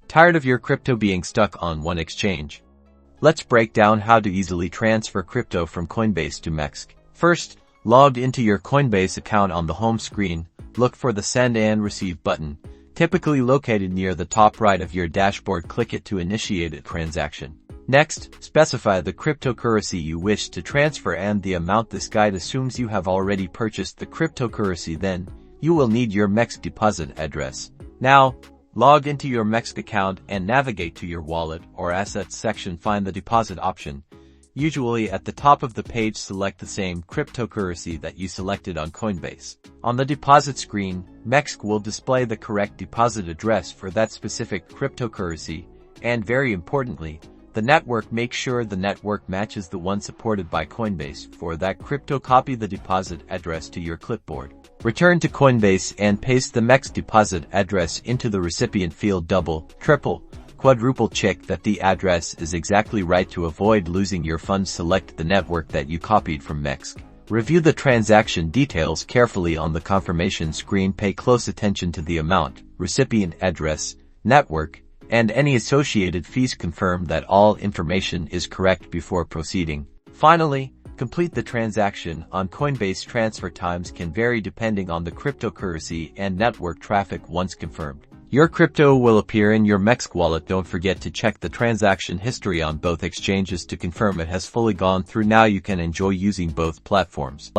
Tired of your crypto being stuck on one exchange? Let's break down how to easily transfer crypto from Coinbase to Mexc. First, log into your Coinbase account. On the home screen, look for the Send and Receive button, typically located near the top right of your dashboard. Click it to initiate a transaction. Next, specify the cryptocurrency you wish to transfer and the amount. This guide assumes you have already purchased the cryptocurrency. Then, you will need your Mexc deposit address. Now, log into your Mexc account and navigate to your wallet or assets section. Find the deposit option. Usually at the top of the page, select the same cryptocurrency that you selected on Coinbase. On the deposit screen, Mexc will display the correct deposit address for that specific cryptocurrency, and very importantly, the network. Make sure the network matches the one supported by Coinbase for that crypto. Copy the deposit address to your clipboard. Return to Coinbase and paste the Mexc deposit address into the recipient field. Double, triple, quadruple check that the address is exactly right to avoid losing your funds. Select the network that you copied from Mexc. Review the transaction details carefully on the confirmation screen. Pay close attention to the amount, recipient address, network, and any associated fees. Confirm that all information is correct before proceeding. Finally, complete the transaction on Coinbase. Transfer times can vary depending on the cryptocurrency and network traffic. Once confirmed, your crypto will appear in your Mexc wallet. Don't forget to check the transaction history on both exchanges to confirm it has fully gone through. Now you can enjoy using both platforms.